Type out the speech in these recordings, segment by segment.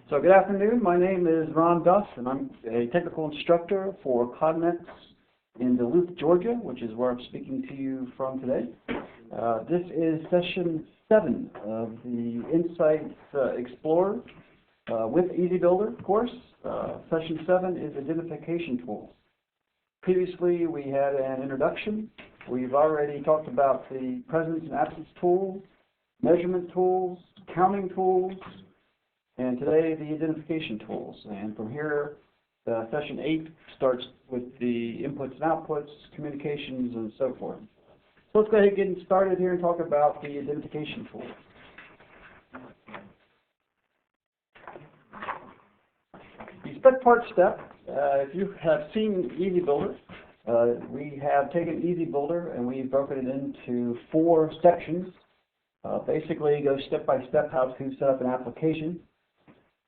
So good afternoon. My name is Ron Duss, and I'm a technical instructor for Cognex in Duluth, Georgia, which is where I'm speaking to you from today. This is session 7 of the Insights Explorer with EasyBuilder course. Session 7 is identification tools. Previously, we had an introduction. We've already talked about the presence and absence tools, measurement tools, counting tools, and today the identification tools. And from here, session 8 starts with the inputs and outputs, communications, and so forth. So let's go ahead and get started here and talk about the identification tools. The spec part step, if you have seen EasyBuilder, we have taken EasyBuilder and we've broken it into 4 sections. Basically, go step by step how to set up an application.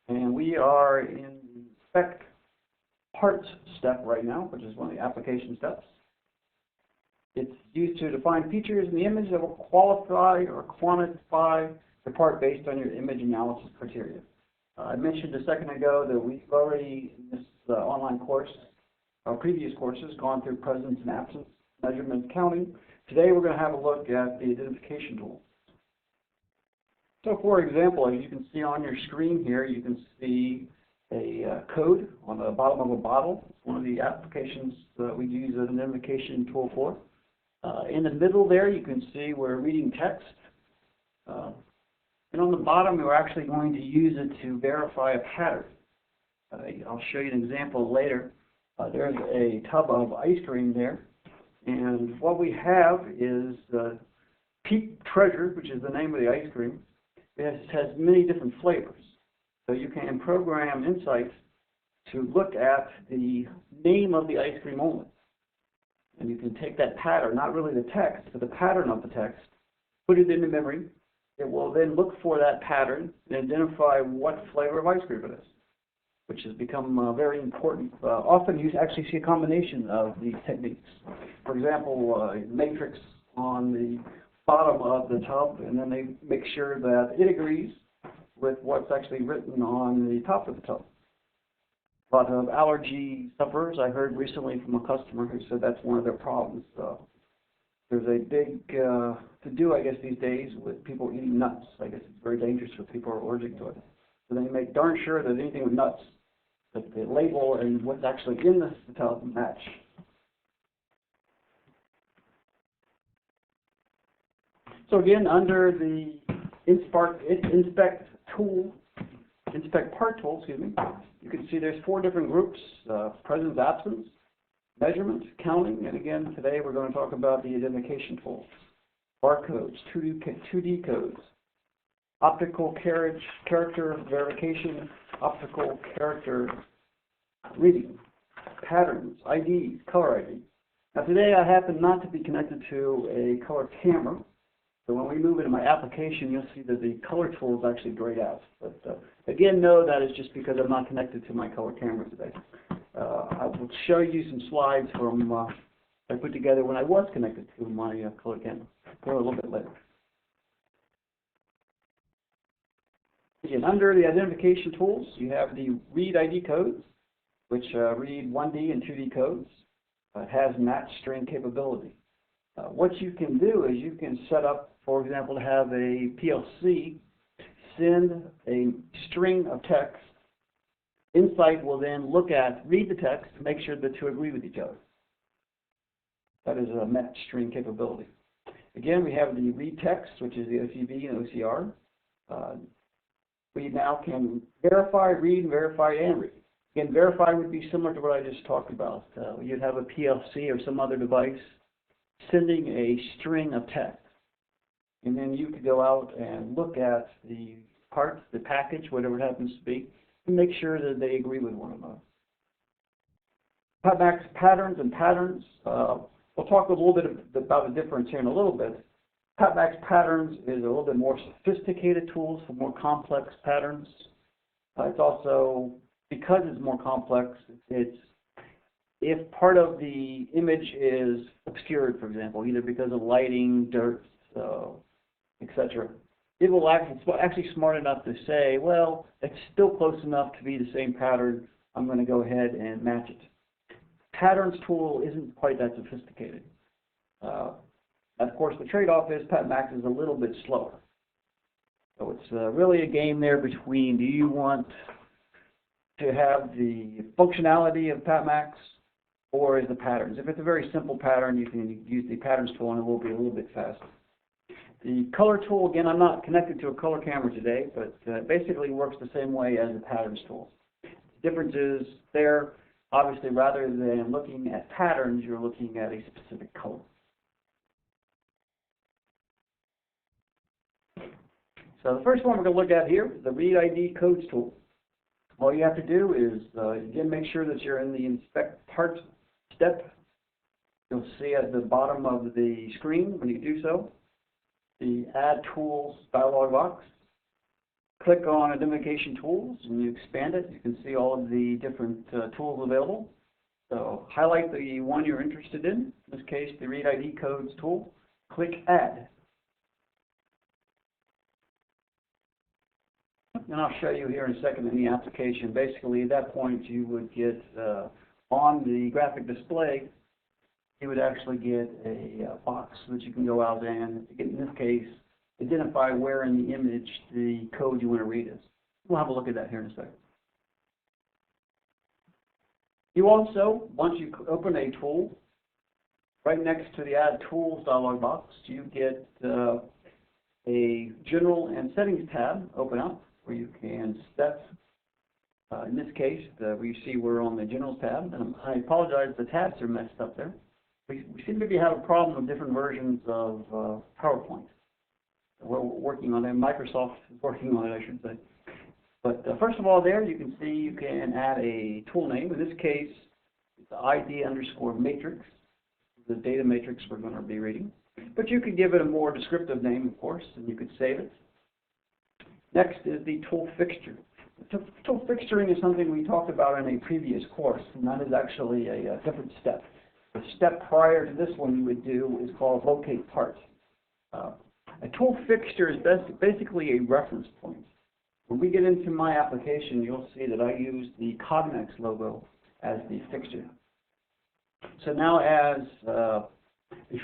And we are in the spec parts step right now, which is one of the application steps. It's used to define features in the image that will qualify or quantify the part based on your image analysis criteria. I mentioned a second ago that we've already, in this online course, our previous courses, gone through presence and absence, measurement, counting. Today we're going to have a look at the identification tool. So for example, as you can see on your screen here, you can see a code on the bottom of a bottle. It's one of the applications that we use as an identification tool for. In the middle there, you can see we're reading text. And on the bottom, we're actually going to use it to verify a pattern. I'll show you an example later. There's a tub of ice cream there. And what we have is Peak Treasure, which is the name of the ice cream. It has many different flavors. So you can program Insights to look at the name of the ice cream only. And you can take that pattern, not really the text, but the pattern of the text, put it into memory. It will then look for that pattern and identify what flavor of ice cream it is, which has become very important. Often you actually see a combination of these techniques. For example, matrix on the bottom of the tub, and then they make sure that it agrees with what's actually written on the top of the tub. A lot of allergy sufferers I heard recently from a customer who said that's one of their problems. There's a big to-do, I guess, these days with people eating nuts. I guess it's very dangerous for people who are allergic to it. So they make darn sure that anything with nuts, that the label and what's actually in the tub match. So again, under the inspect part tool, you can see there's 4 different groups: presence, absence, measurement, counting, and again today we're going to talk about the identification tools: barcodes, 2D codes, optical character verification, optical character reading, patterns, IDs, color ID. Now today I happen not to be connected to a color camera. So when we move into my application, you'll see that the color tool is actually grayed out. But again, no, that is just because I'm not connected to my color camera today. I will show you some slides from I put together when I was connected to my color camera. Go a little bit later. Again, under the identification tools, you have the read ID codes, which read 1D and 2D codes. It has match string capability. What you can do is you can set up, for example, to have a PLC send a string of text. Insight will then read the text to make sure the two agree with each other. That is a match string capability. Again, we have the read text, which is the OCV and OCR. We now can verify, read, verify, and read. Again, verify would be similar to what I just talked about. You'd have a PLC or some other device sending a string of text. And then you could go out and look at the part, the package, whatever it happens to be, and make sure that they agree with one another. Patterns and patterns. We'll talk a little bit about the difference here in a little bit. Patmax patterns is a little bit more sophisticated tools for more complex patterns. It's also, because it's more complex, if part of the image is obscured, for example, either because of lighting, dirt, etc., it will actually smart enough to say, well, it's still close enough to be the same pattern. I'm going to go ahead and match it. Patterns tool isn't quite that sophisticated. Of course, the trade-off is PatMax is a little bit slower. So it's really a game there between, do you want to have the functionality of PatMax, or is the patterns? If it's a very simple pattern, you can use the patterns tool and it will be a little bit faster. The color tool, again, I'm not connected to a color camera today, but basically works the same way as the patterns tool. The difference is there, obviously, rather than looking at patterns, you're looking at a specific color. So the first one we're going to look at here is the Read ID Codes tool. All you have to do is, again, make sure that you're in the Inspect Parts step. You'll see at the bottom of the screen when you do so, the Add Tools dialog box. Click on Identification Tools and you expand it. You can see all of the different tools available. So highlight the one you're interested in this case, the Read ID Codes tool. Click Add. And I'll show you here in a second in the application. Basically, at that point, you would get on the graphic display, you would actually get a box that you can go out and, in this case, identify where in the image the code you want to read is. We'll have a look at that here in a second. You also, once you open a tool, right next to the Add Tools dialog box, you get a General and Settings tab open up, where you can set, in this case, we see we're on the Generals tab, and I apologize, the tabs are messed up there. We seem to have a problem with different versions of PowerPoint. We're working on it, Microsoft is working on it, I should say. But first of all there, you can see you can add a tool name. In this case, it's ID_matrix, the data matrix we're going to be reading. But you could give it a more descriptive name, of course, and you could save it. Next is the tool fixture. Tool fixturing is something we talked about in a previous course, and that is actually a different step. The step prior to this one you would do is called locate part. A tool fixture is basically a reference point. When we get into my application, you'll see that I use the Cognex logo as the fixture. So now as a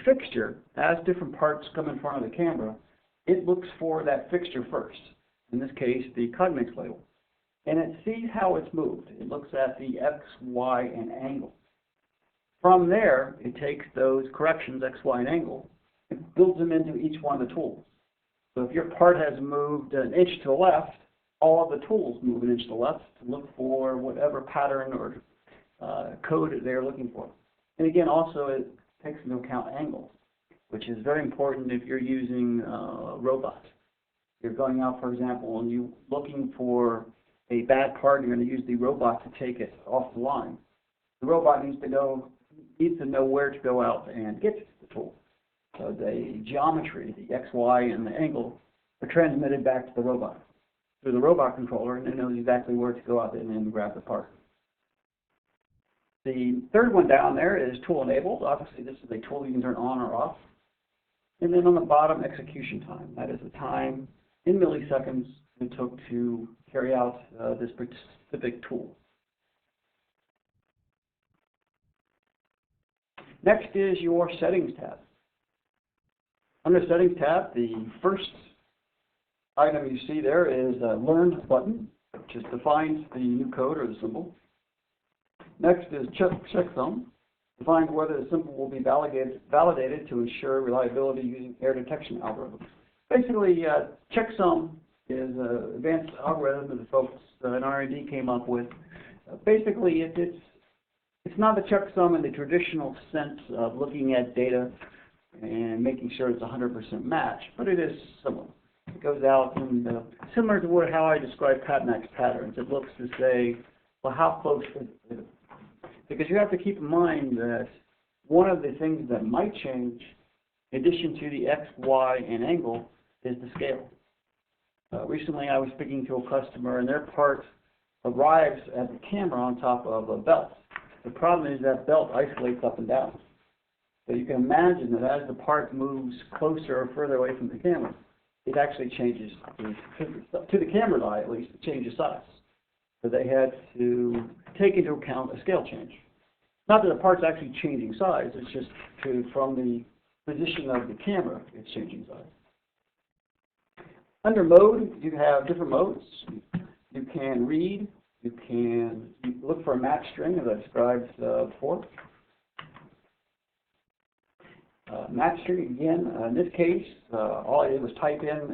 fixture, as different parts come in front of the camera, it looks for that fixture first. In this case, the Cognex label. And it sees how it's moved. It looks at the X, Y, and angle. From there, it takes those corrections, X, Y, and angle, and builds them into each one of the tools. So if your part has moved an inch to the left, all of the tools move an inch to the left to look for whatever pattern or code they're looking for. And again, also it takes into account angle, which is very important if you're using robots. You're going out, for example, and you're looking for a bad part, you're going to use the robot to take it off the line. The robot needs to know where to go out and get the tool. So the geometry, the X, Y, and the angle are transmitted back to the robot through the robot controller, and it knows exactly where to go out and grab the part. The third one down there is tool enabled. Obviously, this is a tool you can turn on or off. And then on the bottom, execution time. That is the time in milliseconds it took to carry out this specific tool. Next is your Settings tab. Under Settings tab, the first item you see there is a Learn button, which just defines the new code or the symbol. Next is Checksum, defines whether the symbol will be validated to ensure reliability using error detection algorithms. Basically, checksum is an advanced algorithm that the folks in R&D came up with. Basically, it's not the checksum in the traditional sense of looking at data and making sure it's 100% match, but it is similar. It goes out and similar to how I describe PatMax patterns. It looks to say, well, how close is it? Because you have to keep in mind that one of the things that might change, in addition to the X, Y, and angle, is the scale. Recently, I was speaking to a customer, and their part arrives at the camera on top of a belt. The problem is that belt isolates up and down. So you can imagine that as the part moves closer or further away from the camera, it actually changes, to the camera's eye at least, it changes size. So they had to take into account a scale change. Not that the part's actually changing size, it's just from the position of the camera, it's changing size. Under mode, you have different modes. You can read, you can look for a match string, as I described before. Match string, again, in this case, all I did was type in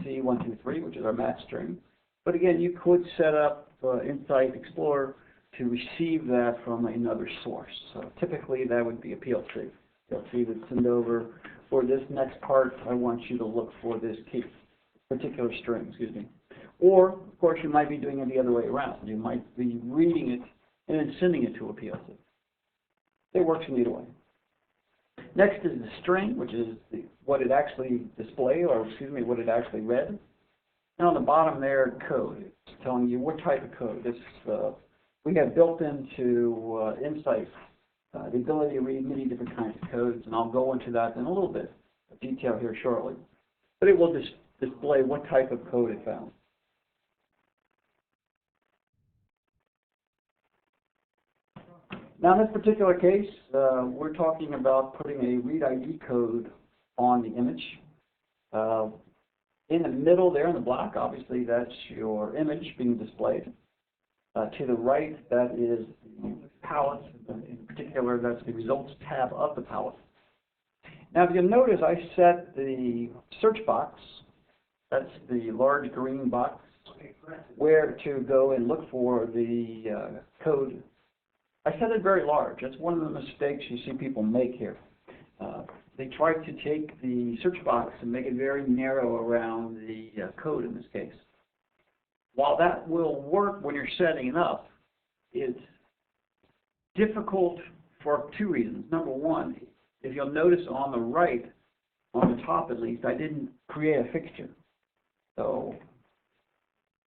ABC123, which is our match string. But again, you could set up Insight Explorer to receive that from another source. So typically that would be a PLC. PLC would send over, for this next part, I want you to look for this particular string, excuse me. Or, of course, you might be doing it the other way around. You might be reading it and then sending it to a PLC. It works in either way. Next is the string, which is what it actually displayed, or excuse me, what it actually read. And on the bottom there, code. It's telling you what type of code. This we have built into Insight the ability to read many different kinds of codes, and I'll go into that in a little bit of detail here shortly. But it will display what type of code it found. Now in this particular case, we're talking about putting a read ID code on the image. In the middle there in the block, obviously that's your image being displayed. To the right, that is the palette. In particular, that's the results tab of the palette. Now, if you'll notice, I set the search box, that's the large green box, where to go and look for the code. I set it very large. That's one of the mistakes you see people make here. They try to take the search box and make it very narrow around the code in this case. While that will work when you're setting it up, it's difficult for two reasons. Number one, if you'll notice on the right, on the top at least, I didn't create a fixture. So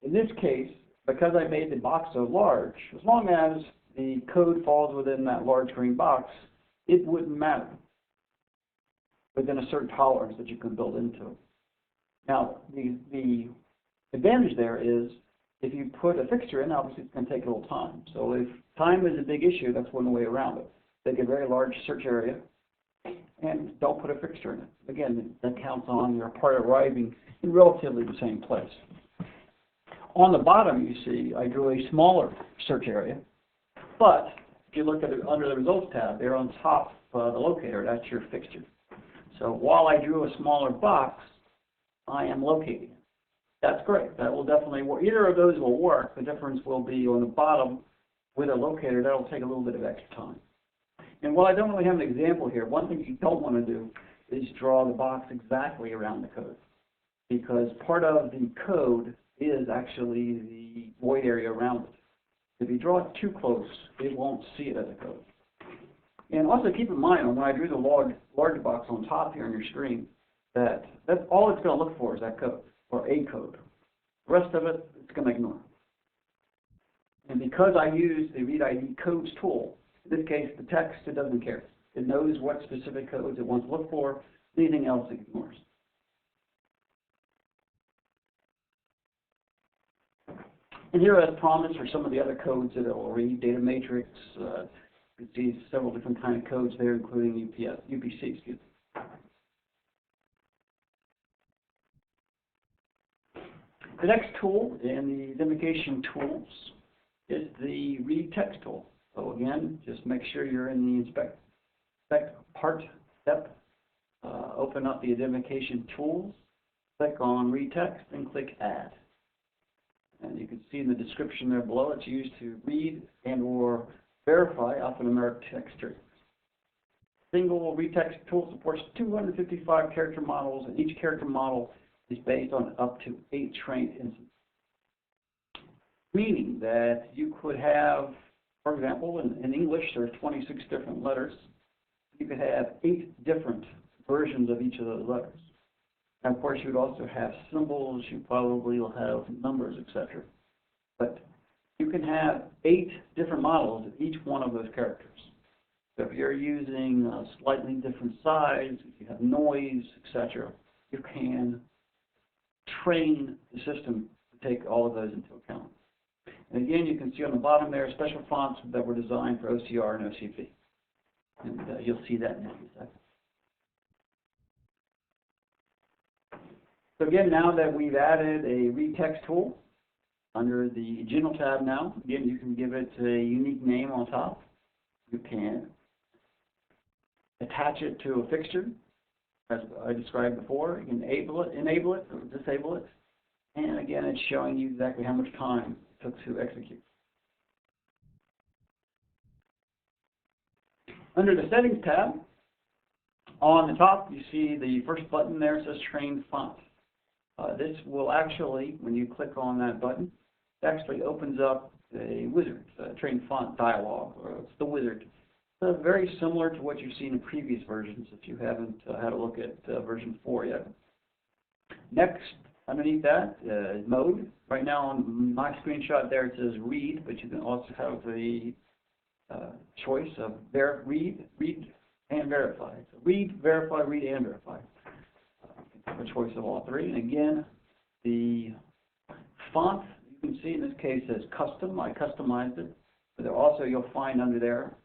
in this case, because I made the box so large, as long as the code falls within that large green box, it wouldn't matter within a certain tolerance that you can build into it. Now, the advantage there is if you put a fixture in, obviously it's going to take a little time. So if time is a big issue, that's one way around it. Take a very large search area and don't put a fixture in it. Again, that counts on your part arriving in relatively the same place. On the bottom, you see, I drew a smaller search area. But if you look at it under the results tab, there on top of the locator, that's your fixture. So while I drew a smaller box, I am locating it. That's great. That will definitely work. Either of those will work. The difference will be on the bottom with a locator. That will take a little bit of extra time. And while I don't really have an example here, one thing you don't want to do is draw the box exactly around the code, because part of the code is actually the void area around it. If you draw it too close, it won't see it as a code. And also keep in mind, when I drew the large box on top here on your screen, that's all it's going to look for is that code, or a code. The rest of it, it's going to ignore. And because I use the Read ID Codes tool, in this case, the text, it doesn't care. It knows what specific codes it wants to look for. Anything else it ignores. And here, as promised, are some of the other codes that it will read. Data matrix. You can see several different kind of codes there, including UPC. Excuse me. The next tool in the identification tools is the Read Text tool. So again, just make sure you're in the inspect part step. Open up the identification tools, click on Read Text, and click Add. And you can see in the description there below, it's used to read and or verify alphanumeric text strings. Single Read Text tool supports 255 character models, and each character model is based on up to 8 trained instances. Meaning that you could have, for example, in English, there are 26 different letters. You could have 8 different versions of each of those letters. And of course, you would also have symbols, you probably will have numbers, etc. But you can have 8 different models of each one of those characters. So if you're using a slightly different size, if you have noise, etc., you can train the system to take all of those into account. And again, you can see on the bottom there special fonts that were designed for OCR and OCP. And you'll see that in a second. So again, now that we've added a read text tool under the General tab now, again, you can give it a unique name on top. You can attach it to a fixture, as I described before. You can enable it, or disable it. And again, it's showing you exactly how much time it took to execute. Under the Settings tab, on the top, you see the first button there says Train Font. This will actually, when you click on that button, it actually opens up a wizard, a Train Font dialog, or it's the wizard. It's very similar to what you've seen in previous versions if you haven't had a look at version 4 yet. Next, underneath that is Mode. Right now on my screenshot there it says Read, but you can also have the choice of read, and verify. So read, verify, read, and verify. A choice of all three. And again, the font, you can see in this case says custom. I customized it. But there also, you'll find under there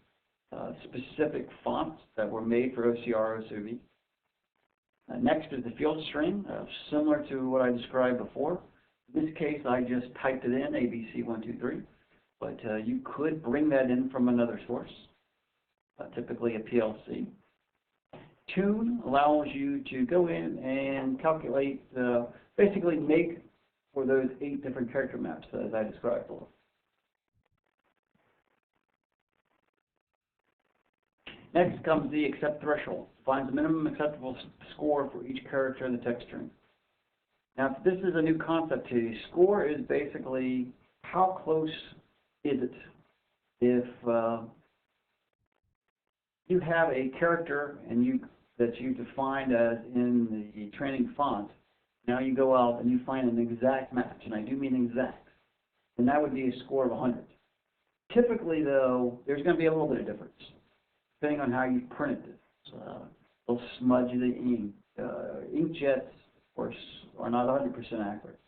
specific fonts that were made for OCR, OCV. Next is the field string, similar to what I described before. In this case, I just typed it in, ABC123. But you could bring that in from another source, typically a PLC. Tune allows you to go in and calculate, basically make for those 8 different character maps as I described below. Next comes the accept threshold. Defines the minimum acceptable score for each character in the text string. Now, if this is a new concept to you, score is basically how close is it if you have a character and that you defined as in the training font. Now you go out and you find an exact match, and I do mean exact, and that would be a score of 100. Typically, though, there's going to be a little bit of difference depending on how you printed this. They'll smudge the ink. Inkjets, of course, are not 100% accurate.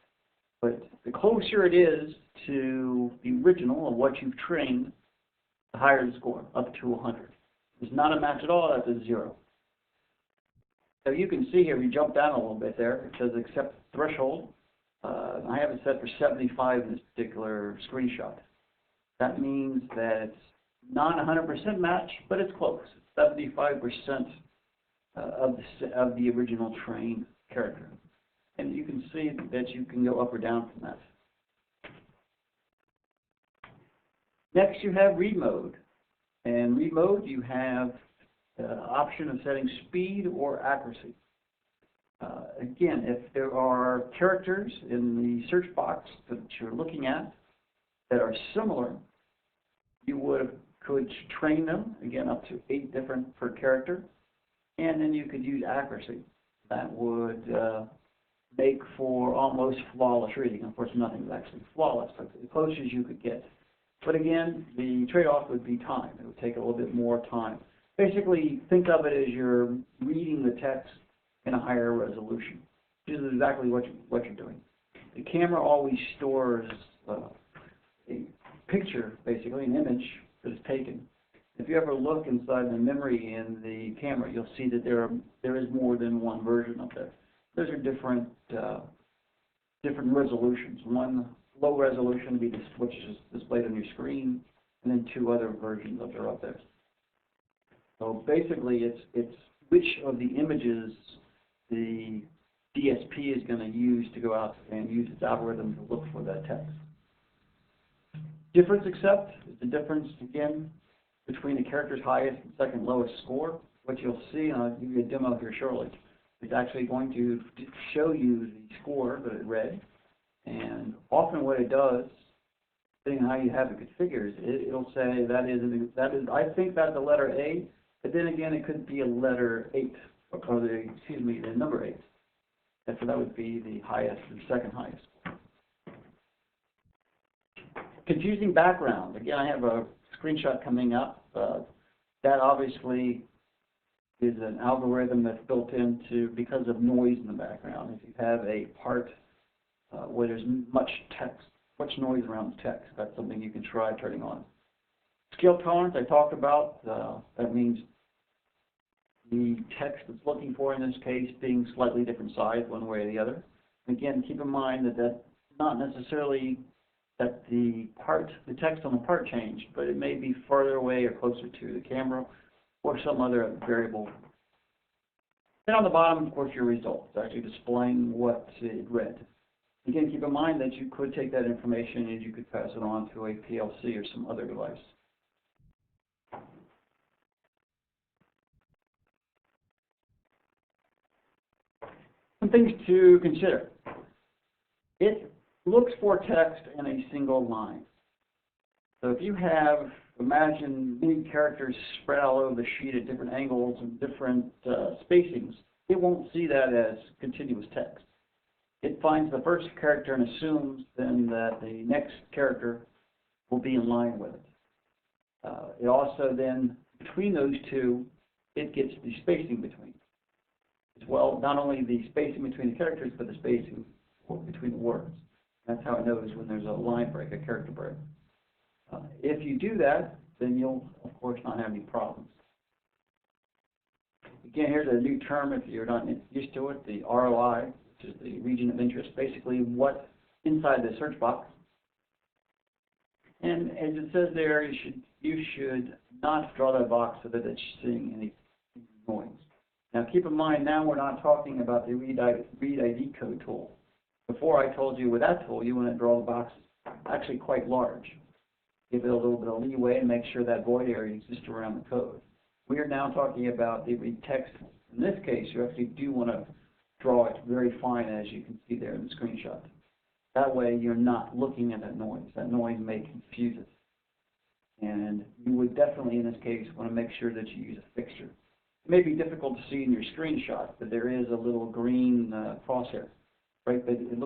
But the closer it is to the original of what you've trained, the higher the score, up to 100. If it's not a match at all, that's a 0. So you can see here, we jump down a little bit there. It says accept threshold. I have it set for 75 in this particular screenshot. That means that it's not 100% match, but it's close. 75% of the original trained character. And you can see that you can go up or down from that. Next, you have read mode. And read mode, you have the option of setting speed or accuracy. Again, if there are characters in the search box that you're looking at that are similar, you could train them, again, up to 8 different per character, and then you could use accuracy. That would make for almost flawless reading. Of course, nothing is actually flawless, but as close as you could get. But again, the trade-off would be time. It would take a little bit more time. Basically, think of it as you're reading the text in a higher resolution, which is exactly what you're doing. The camera always stores a picture, basically, an image that is taken. If you ever look inside the memory in the camera, you'll see that there is more than one version of there. Those are different resolutions. One low resolution would be which is displayed on your screen, and then 2 other versions that are up there. So basically, it's which of the images the DSP is going to use to go out and use its algorithm to look for that text. Difference accept is the difference, again, between the character's highest and second lowest score. What you'll see, and I'll give you a demo here shortly, it's actually going to show you the score that it read. And often what it does, depending on how you have it configured, it'll say that is I think that's a letter A, but then again it could be a letter 8, or the number 8. And so that would be the highest and second highest. Confusing background. Again, I have a screenshot coming up. That obviously is an algorithm that's built into because of noise in the background. If you have a part where there's much text, much noise around the text. That's something you can try turning on. Scale tolerance I talked about. That means the text it's looking for in this case being slightly different size one way or the other. Again, keep in mind that that's not necessarily that the text on the part changed, but it may be farther away or closer to the camera or some other variable. Then on the bottom, of course, your results, actually displaying what it read. Again, keep in mind that you could take that information and you could pass it on to a PLC or some other device. Some things to consider. It looks for text in a single line. So if you have, imagine many characters spread all over the sheet at different angles and different spacings, it won't see that as continuous text. It finds the first character and assumes then that the next character will be in line with it. It also then, between those two, it gets the spacing between. As well, not only the spacing between the characters, but the spacing between the words. That's how it knows when there's a line break, a character break. If you do that, then you'll, of course, not have any problems. Again, here's a new term if you're not used to it, the ROI, which is the region of interest, basically what's inside the search box. And as it says there, you should not draw that box so that it's seeing any noise. Now keep in mind, now we're not talking about the read ID code tool. Before I told you with that tool, you want to draw the box actually quite large. Give it a little bit of leeway and make sure that void area exists around the code. We are now talking about the read text. In this case, you actually do want to draw it very fine, as you can see there in the screenshot. That way you're not looking at that noise. That noise may confuse it. And you would definitely, in this case, want to make sure that you use a fixture. It may be difficult to see in your screenshot, but there is a little green crosshair, right? But it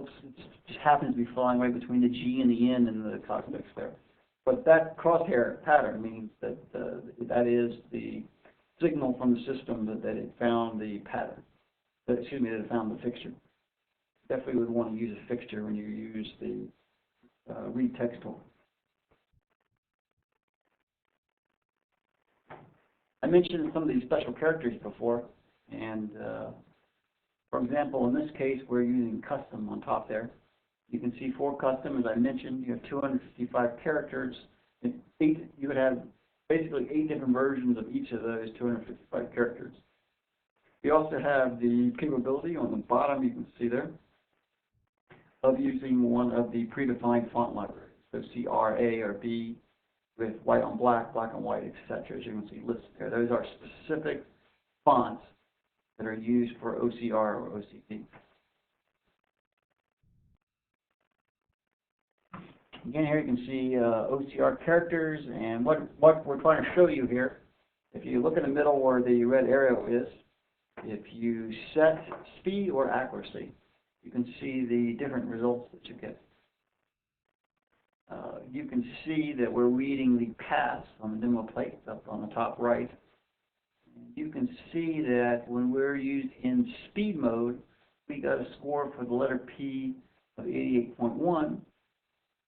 just happens to be flying right between the G and the N in the cosmetics there. But that crosshair pattern means that that is the signal from the system that it found the pattern. That it found the fixture. Definitely would want to use a fixture when you use the read text tool. I mentioned some of these special characters before, and for example, in this case, we're using custom on top there. You can see for custom, as I mentioned, you have 255 characters. You would have basically 8 different versions of each of those 255 characters. You also have the capability on the bottom, you can see there, of using one of the predefined font libraries. So CR, A, or B, with white on black, black on white, etc. As you can see listed there. Those are specific fonts that are used for OCR or OCD. Again, here you can see OCR characters, and what we're trying to show you here, if you look in the middle where the red arrow is, if you set speed or accuracy, you can see the different results that you get. You can see that we're reading the pass on the demo plate up on the top right. You can see that when we're used in speed mode, we got a score for the letter P of 88.1.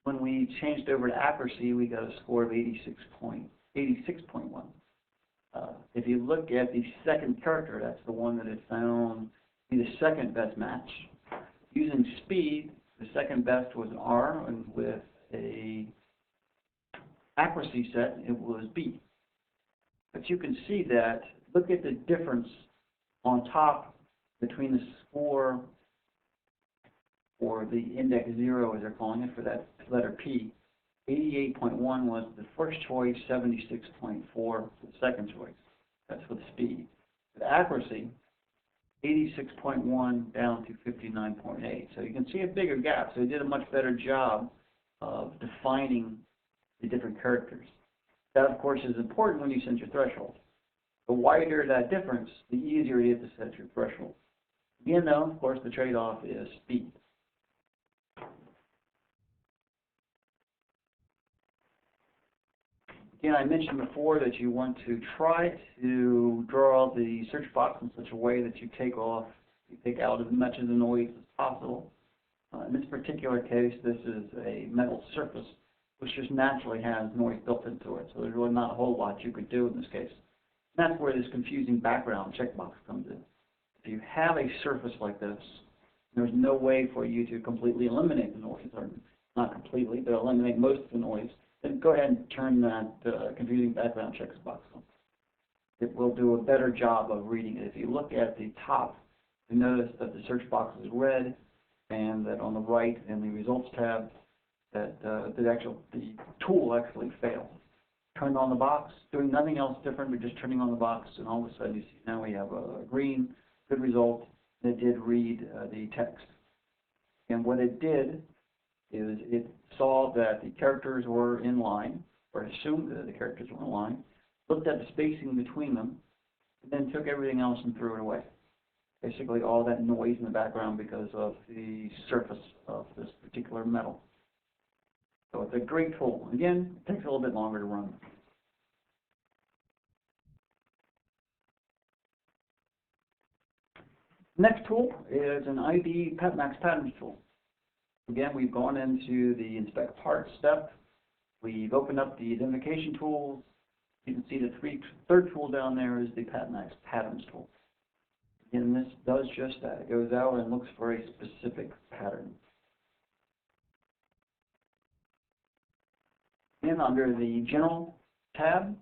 When we changed over to accuracy, we got a score of 86.1. If you look at the second character, that's the one that it found to be the second best match. Using speed, the second best was an R, and with a accuracy set, it was B. But you can see that, look at the difference on top between the score or the index 0, as they're calling it, for that letter P. 88.1 was the first choice, 76.4 for the second choice. That's with speed. With accuracy, 86.1 down to 59.8. So you can see a bigger gap. So they did a much better job of defining the different characters. That, of course, is important when you set your threshold. The wider that difference, the easier it is to set your threshold. Again, though, of course, the trade-off is speed. Again, I mentioned before that you want to try to draw the search box in such a way that you take out as much of the noise as possible. In this particular case, this is a metal surface, which just naturally has noise built into it. So there's really not a whole lot you could do in this case. And that's where this confusing background checkbox comes in. If you have a surface like this, there's no way for you to completely eliminate the noise, or not completely, but eliminate most of the noise. Then go ahead and turn that confusing background checkbox on. It will do a better job of reading it. If you look at the top, you notice that the search box is red, and that on the right in the results tab, that the tool actually failed. Turned on the box, doing nothing else different but just turning on the box, and all of a sudden you see now we have a green, good result. It did read the text. And what it did is it saw that the characters were in line, or assumed that the characters were in line, looked at the spacing between them, and then took everything else and threw it away. Basically all that noise in the background because of the surface of this particular metal. So it's a great tool. Again, it takes a little bit longer to run. Next tool is an ID PatMax Patterns tool. Again, we've gone into the Inspect Parts step. We've opened up the identification tools. You can see the third tool down there is the PatMax Patterns tool. And this does just that. It goes out and looks for a specific pattern. And under the General tab,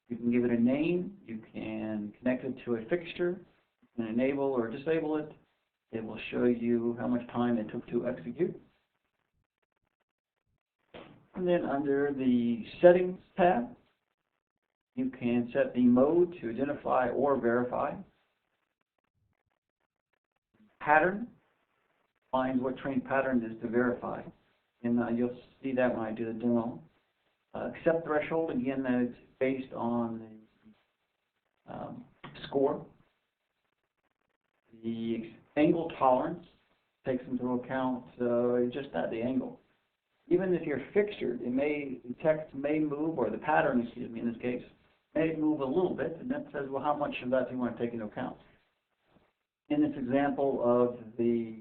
you can give it a name. You can connect it to a fixture. You can enable or disable it. It will show you how much time it took to execute. And then under the Settings tab, you can set the mode to identify or verify. Pattern finds what trained pattern is to verify. And you'll see that when I do the demo. Accept threshold, again, that it's based on the score. The angle tolerance takes into account just that, the angle. Even if you're fixtured, the text may move, or the pattern, excuse me, in this case, may move a little bit, and that says, well, how much of that do you want to take into account? In this example of the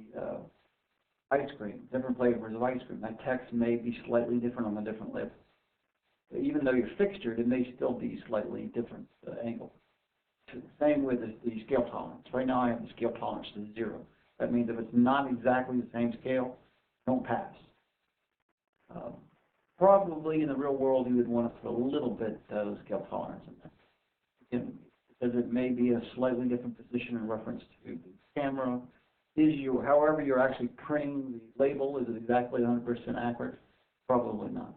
ice cream, different flavors of ice cream, that text may be slightly different on the different labels. So even though you're fixtured, it may still be slightly different angle. Same with the scale tolerance. Right now I have the scale tolerance to 0. That means if it's not exactly the same scale, don't pass. Probably in the real world you would want to put a little bit of scale tolerance in there. Again, because it may be a slightly different position in reference to the camera. However you're actually printing the label, is it exactly 100% accurate? Probably not.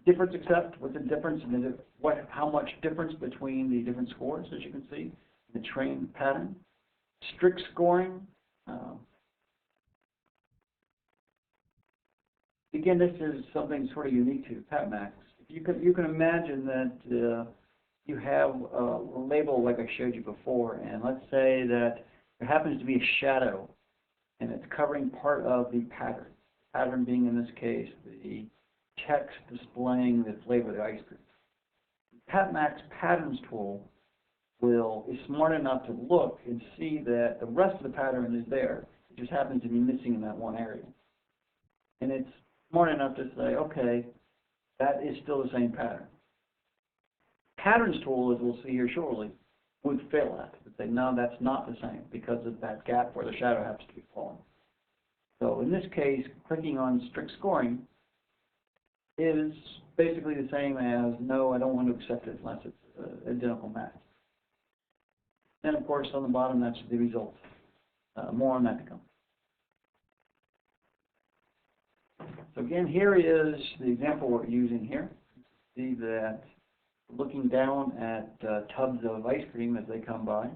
Difference accept, what's the difference? And how much difference between the different scores, as you can see, the trained pattern. Strict scoring. Again, this is something sort of unique to PatMax. You can imagine that you have a label like I showed you before, and let's say that there happens to be a shadow, and it's covering part of the pattern. The pattern being, in this case, the text displaying the flavor of the ice cream. The PatMax Patterns tool is smart enough to look and see that the rest of the pattern is there. It just happens to be missing in that one area. And it's smart enough to say, okay, that is still the same pattern. Patterns tool, as we'll see here shortly, would fail that. It would say, no, that's not the same because of that gap where the shadow happens to be falling. So in this case, clicking on strict scoring is basically the same as, no, I don't want to accept it unless it's an identical match. And of course, on the bottom, that's the result. More on that to come. So again, here is the example we're using here. See that looking down at tubs of ice cream as they come by.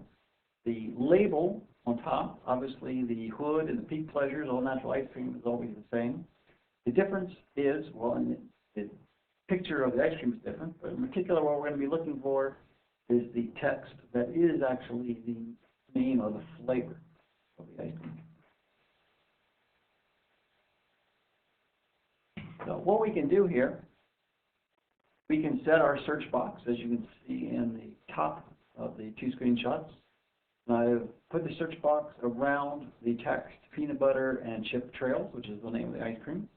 The label on top, obviously the hood and the peak pleasures, all natural ice cream is always the same. The difference is, well, in the picture of the ice cream is different, but in particular what we're going to be looking for is the text that is actually the name of the flavor of the ice cream. So what we can do here, we can set our search box, as you can see in the top of the two screenshots. I've put the search box around the text peanut butter and chip trails, which is the name of the ice cream.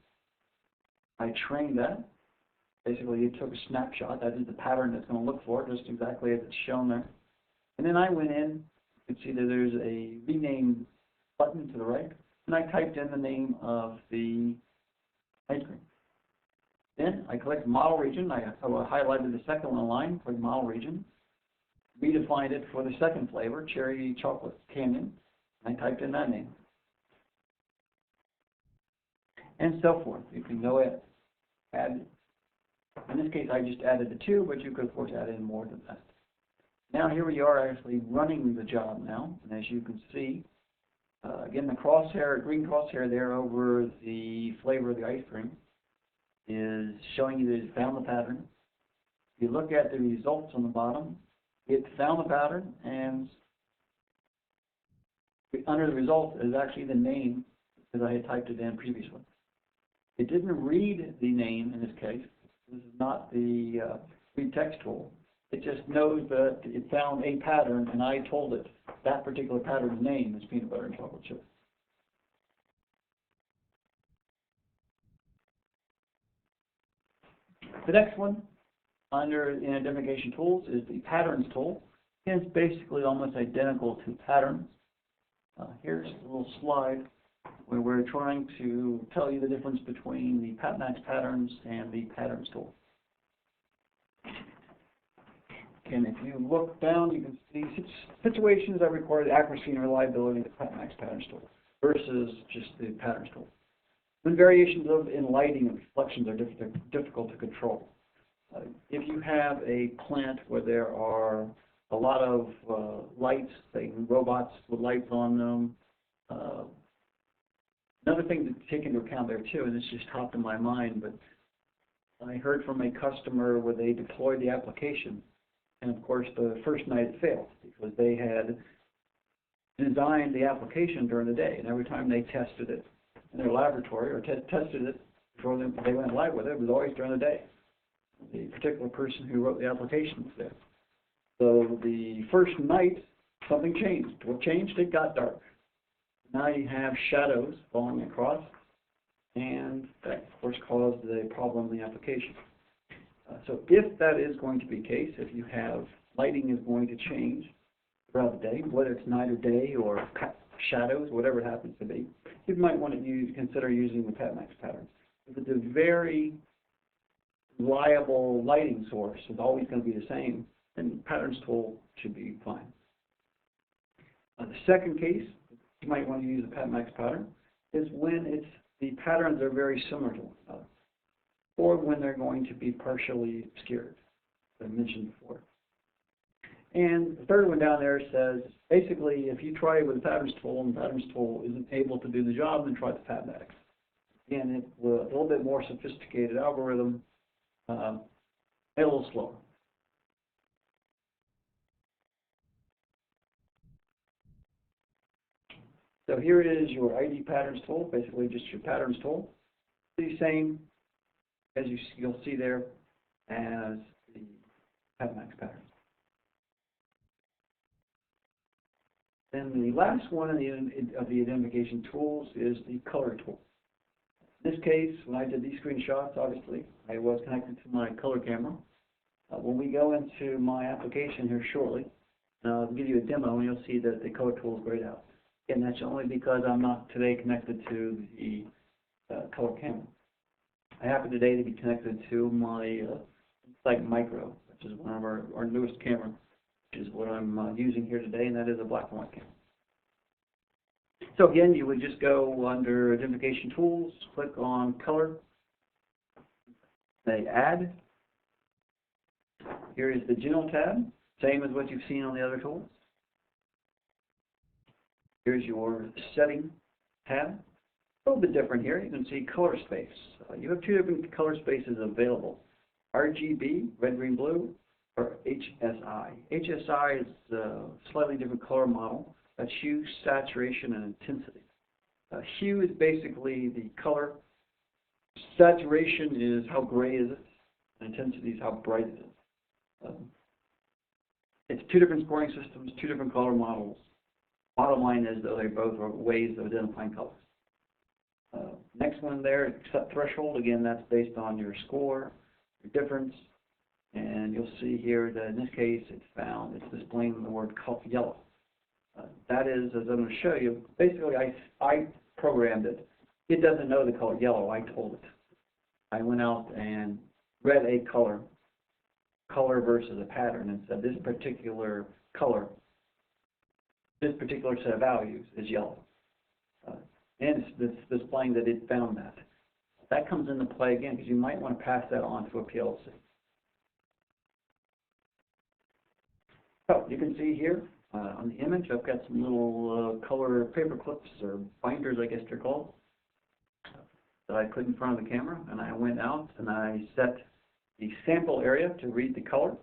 I trained that. Basically, it took a snapshot. That is the pattern that's going to look for, just exactly as it's shown there. And then I went in. You can see that there's a rename button to the right, and I typed in the name of the ice cream. Then I clicked model region. I highlighted the second one line for the model region, redefined it for the second flavor, cherry chocolate canyon. I typed in that name, and so forth. You can go add. In this case, I just added the 2, but you could, of course, add in more than that. Now, here we are actually running the job now. And as you can see, again, the crosshair, green crosshair there over the flavor of the ice cream is showing you that it found the pattern. If you look at the results on the bottom, it found the pattern, and under the result is actually the name because I had typed it in previously. It didn't read the name in this case. This is not the read text tool. It just knows that it found a pattern, and I told it that particular pattern's name is peanut butter and chocolate chip. The next one under in identification tools is the patterns tool. It's basically almost identical to patterns. Here's a little slide where we're trying to tell you the difference between the PatMax patterns and the patterns tool. And if you look down, you can see situations that require the accuracy and reliability of the PatMax patterns tool versus just the patterns tool. When variations in lighting and reflections are difficult to control. If you have a plant where there are a lot of lights, say robots with lights on them, another thing to take into account there too, and this just popped in my mind, but I heard from a customer where they deployed the application, and of course the first night it failed because they had designed the application during the day, and every time they tested it in their laboratory or tested it before they went live with it, it was always during the day. The particular person who wrote the application was there. So the first night, something changed. What changed? It got dark. Now you have shadows falling across, and that, of course, caused the problem in the application. So if that is going to be the case, if you have lighting is going to change throughout the day, whether it's night or day or shadows, whatever it happens to be, you might want to consider using the PatMax pattern. If it's a very reliable lighting source, it's always going to be the same, then patterns tool should be fine. The second case, you might want to use the PatMax pattern, is when the patterns are very similar to one another, or when they're going to be partially obscured, as I mentioned before. And the third one down there says, basically, if you try it with the patterns tool and the patterns tool isn't able to do the job, then try the PatMax. Again, it's a little bit more sophisticated algorithm, a little slower. So here is your ID patterns tool, basically just your patterns tool. The same as you'll see there as the PatMax patterns. Then the last one of the identification tools is the color tool. In this case, when I did these screenshots, obviously, I was connected to my color camera. When we go into my application here shortly, I'll give you a demo and you'll see that the color tool is grayed out. And that's only because I'm not today connected to the color camera. I happen today to be connected to my Insight Micro, which is one of our newest cameras, which is what I'm using here today, and that is a black and white camera. So again, you would just go under Identification Tools, click on Color, say Add. Here is the General tab, same as what you've seen on the other tools. Here's your Setting tab. A little bit different here. You can see color space. You have two different color spaces available. RGB, red, green, blue, or HSI. HSI is a slightly different color model. That's hue, saturation, and intensity. Hue is basically the color. Saturation is how gray is it. And intensity is how bright it is. It's two different scoring systems, two different color models. Bottom line is, though, they both are ways of identifying colors. Next one there, accept threshold. Again, that's based on your score, your difference. And you'll see here that in this case, it's displaying the word color yellow. That is, as I'm going to show you, basically I programmed it. It doesn't know the color yellow. I told it. I went out and read a color versus a pattern, and said this particular color, this particular set of values is yellow. And it's displaying that it found that. That comes into play again because you might want to pass that on to a PLC. So you can see here on the image, I've got some little color paper clips or binders, I guess they're called, that I put in front of the camera, and I went out and I set the sample area to read the color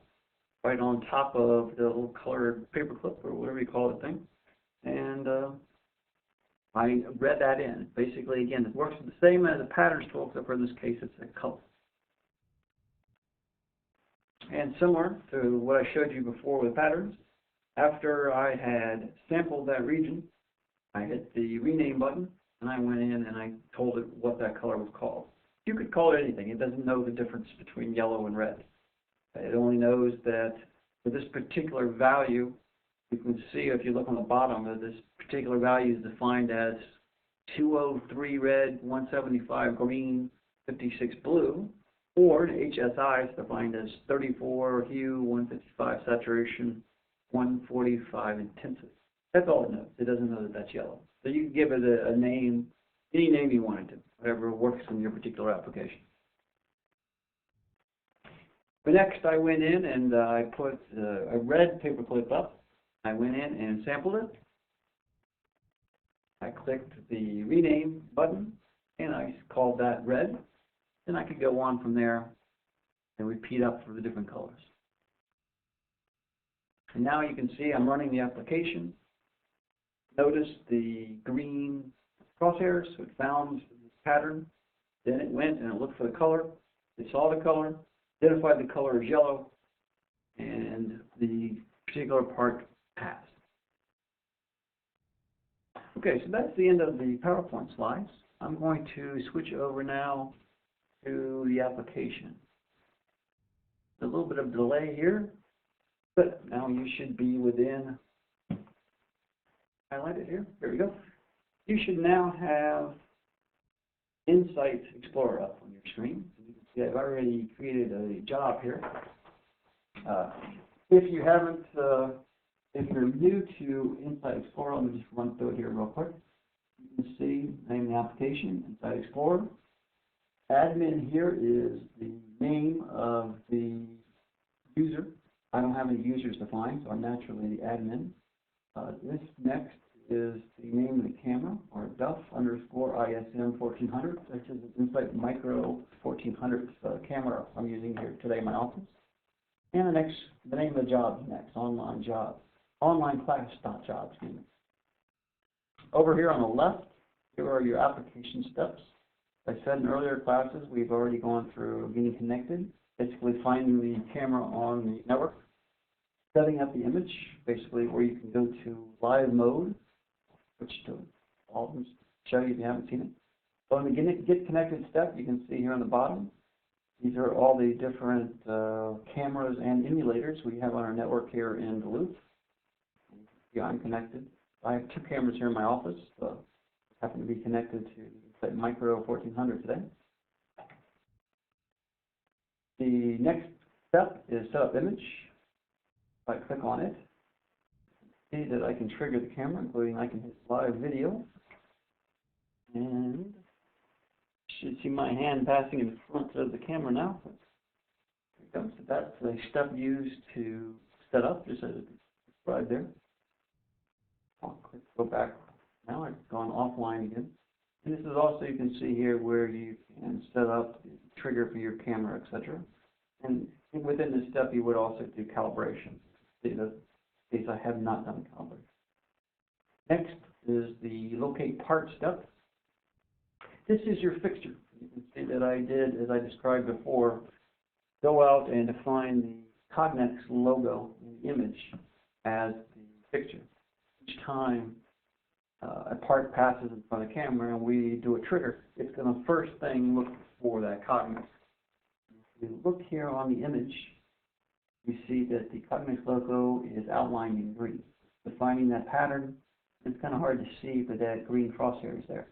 right on top of the little colored paper clip or whatever you call it thing, and I read that in. Basically, again, it works the same as a patterns tool, except for in this case it's a color. And similar to what I showed you before with patterns, after I had sampled that region, I hit the rename button, and I went in and I told it what that color was called. You could call it anything. It doesn't know the difference between yellow and red. It only knows that for this particular value, you can see if you look on the bottom that this particular value is defined as 203 red, 175 green, 56 blue, or in HSI is defined as 34 hue, 155 saturation, 145 intensity. That's all it knows. It doesn't know that that's yellow. So you can give it a name, any name you wanted to, whatever works in your particular application. But next I went in and I put a red paperclip up. I went in and sampled it. I clicked the rename button and I called that red. Then I could go on from there and repeat up for the different colors. And now you can see I'm running the application. Notice the green crosshairs, so it found the pattern. Then it went and it looked for the color. It saw the color, identified the color as yellow, and the particular part passed. Okay, so that's the end of the PowerPoint slides. I'm going to switch over now to the application. A little bit of delay here, but now you should be within, highlight it here, there we go. You should now have Insight Explorer up on your screen. You can see I've already created a job here. If you haven't, if you're new to Insight Explorer, let me just run through it here real quick. You can see name of the application, Insight Explorer. Admin here is the name of the user. I don't have any users defined, so I'm naturally the admin. This next is the name of the camera, or Duff_ISM 1400. This is an Insight Micro 1400 camera I'm using here today in my office. And the name of the job is next, online job. Online class.job, excuse me. Over here on the left, here are your application steps. As I said in earlier classes, we've already gone through getting connected, basically finding the camera on the network, setting up the image, basically where you can go to live mode, which I'll show you if you haven't seen it. So in the get connected step, you can see here on the bottom, these are all the different cameras and emulators we have on our network here in Duluth. Yeah, I'm connected. I have two cameras here in my office. Happen to be connected to the Micro 1400 today. The next step is set up image. If I click on it, see that I can trigger the camera, including I can hit live video. And you should see my hand passing in front of the camera now. There we go. So that's the step used to set up, just as it's described there. I'll click go back. Now I've gone offline again. And this is also, you can see here where you can set up the trigger for your camera, etc. And within this step, you would also do calibration. In case I have not done calibration. Next is the locate part step. This is your fixture. You can see that I did, as I described before, go out and define the Cognex logo in the image as the fixture. Each time a part passes in front of the camera and we do a trigger, it's going to first thing look for that Cognex. If you look here on the image, you see that the Cognex logo is outlined in green. Defining that pattern, it's kind of hard to see, but that green crosshair is there.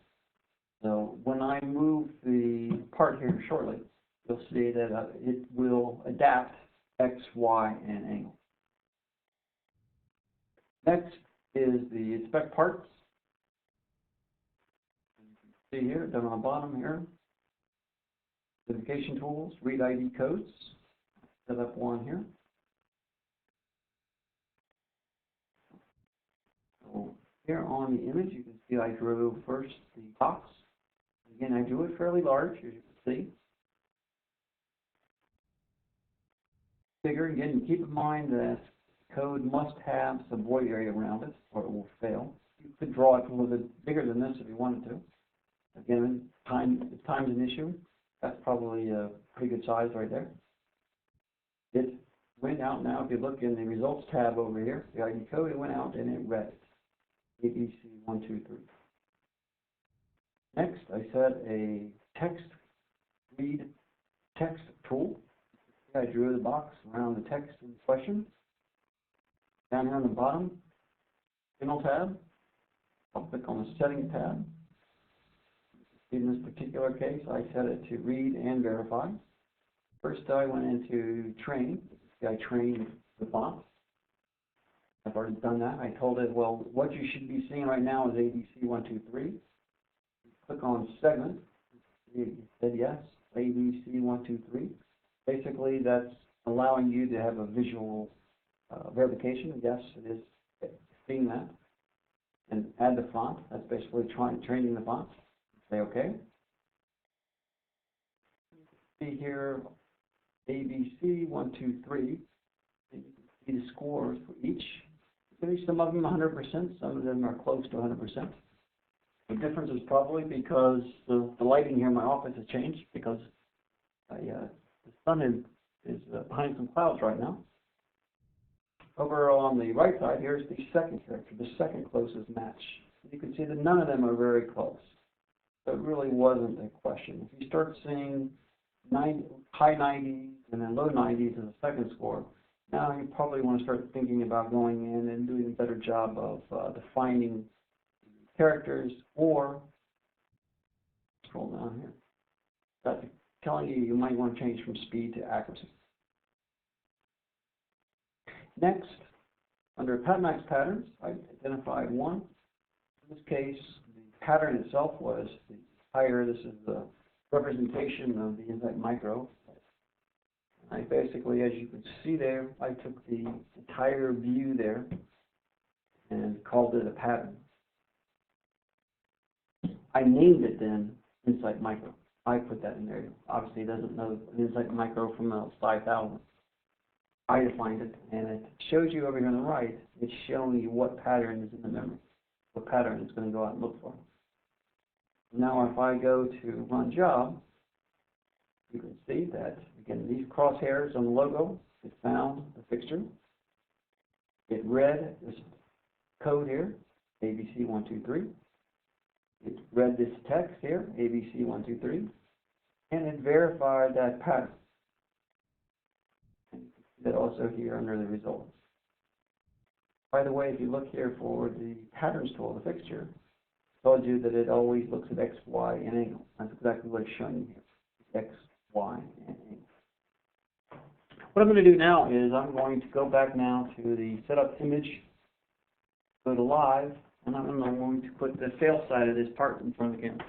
So when I move the part here shortly, you'll see that it will adapt X, Y, and angle. Next is the inspect parts. See here, down on the bottom here, identification tools, read ID codes. Set up one here. So here on the image, you can see I drew first the box. Again, I drew it fairly large, as you can see. Bigger, again, keep in mind that code must have some void area around it, or it will fail. You could draw it a little bit bigger than this if you wanted to. Again, if time's an issue, that's probably a pretty good size right there. It went out now. If you look in the results tab over here, the ID code, it went out and it read it. ABC123. Next, I set a read text tool. I drew the box around the text in question. Down here on the bottom, Panel tab, I'll click on the Settings tab. In this particular case, I set it to read and verify. First, I went into train. I trained the font. I've already done that. I told it, well, what you should be seeing right now is ABC123. Click on segment. It said yes, ABC123. Basically, that's allowing you to have a visual verification. Yes, it is seeing that. And add the font. That's basically training the font. Say OK. See here, ABC123. And you can see the scores for each. Some of them 100%, some of them are close to 100%. The difference is probably because the lighting here in my office has changed because the sun is behind some clouds right now. Over on the right side, here's the second character, the second closest match. You can see that none of them are very close. So it really wasn't a question. If you start seeing high 90s and then low 90s as a second score, now you probably want to start thinking about going in and doing a better job of defining characters, or scroll down here. That's telling you might want to change from speed to accuracy. Next, under PatMax patterns, I identified one. In this case, the pattern itself was the entire, this is the representation of the Insight Micro. I basically, as you can see there, I took the entire view there and called it a pattern. I named it then Insight Micro. I put that in there. Obviously, it doesn't know an Insight Micro from a 5000. I defined it, and it shows you over here on the right, it's showing you what pattern is in the memory, what pattern it's going to go out and look for. Now, if I go to Run Job, you can see that, again, these crosshairs on the logo, it found the fixture. It read this code here, ABC123. It read this text here, ABC123, and it verified that pattern. And you can see that also here under the results. By the way, if you look here for the patterns tool, the fixture, it told you that it always looks at X, Y, and angle. That's exactly what it's showing you here, X, Y, and angle. What I'm going to do now is I'm going to go back now to the setup image, go to live, and I'm going to put the fail side of this part in front of the camera.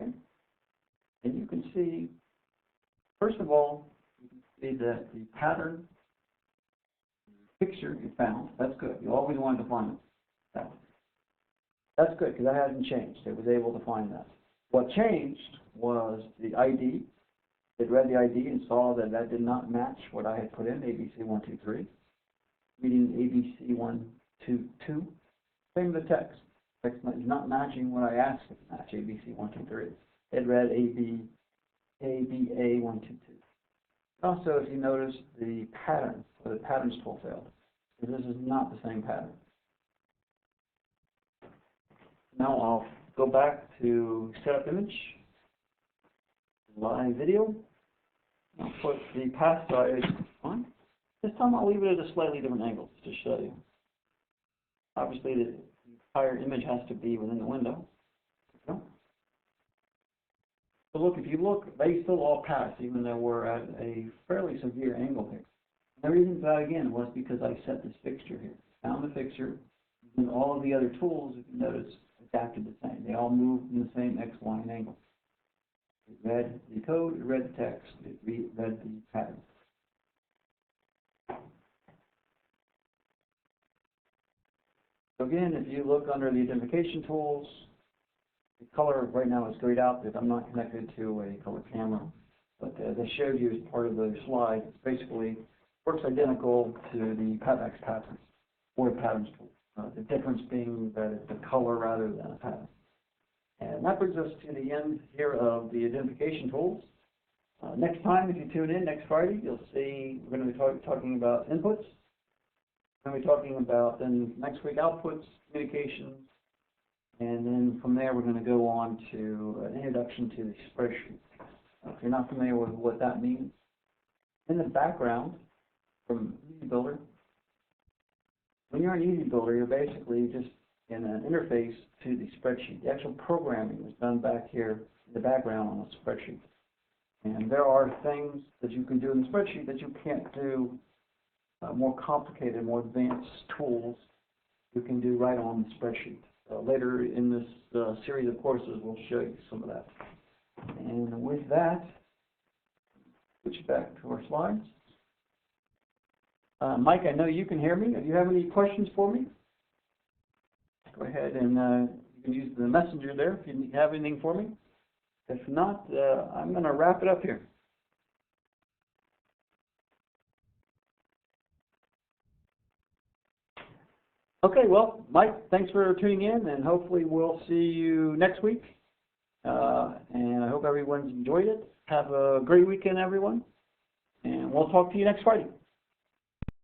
Okay. And you can see, first of all, you can see that the pattern picture you found, that's good. You always wanted to find it. That's good because that hasn't changed. It was able to find that. What changed was the ID. It read the ID and saw that that did not match what I had put in, ABC123, reading ABC122. Same with the text. Text is not matching what I asked it to match, ABC123. It read ABA122. Also, if you notice the pattern where the patterns tool failed. Because this is not the same pattern. Now I'll go back to setup image, live video. I'll put the path size on. This time I'll leave it at a slightly different angle to show you. Obviously the entire image has to be within the window. So look, if you look, they still all pass, even though we're at a fairly severe angle here. The reason for that, again, was because I set this fixture here. Found the fixture, and all of the other tools, if you notice, adapted the same. They all moved in the same X, Y, and angle. It read the code, it read the text, it read the pattern. So again, if you look under the identification tools, the color right now is grayed out because I'm not connected to a color camera. But as I showed you as part of the slide, it basically works identical to the PatMax pattern or the patterns tool. The difference being that it's a color rather than a pattern. And that brings us to the end here of the identification tools. Next time, if you tune in next Friday, you'll see we're going to be talking about inputs. We're going to be talking about then next week outputs, communications, and then from there we're going to go on to an introduction to the spreadsheet. If you're not familiar with what that means, in the background from EasyBuilder, when you're in EasyBuilder, you're basically just in an interface to the spreadsheet. The actual programming is done back here in the background on the spreadsheet. And there are things that you can do in the spreadsheet that you can't do, more complicated, more advanced tools you can do right on the spreadsheet. Later in this series of courses, we'll show you some of that. And with that, switch back to our slides. Mike, I know you can hear me. Do you have any questions for me? Go ahead and you can use the messenger there if you have anything for me. If not, I'm going to wrap it up here. Okay, well, Mike, thanks for tuning in, and hopefully we'll see you next week. And I hope everyone's enjoyed it. Have a great weekend, everyone, and we'll talk to you next Friday.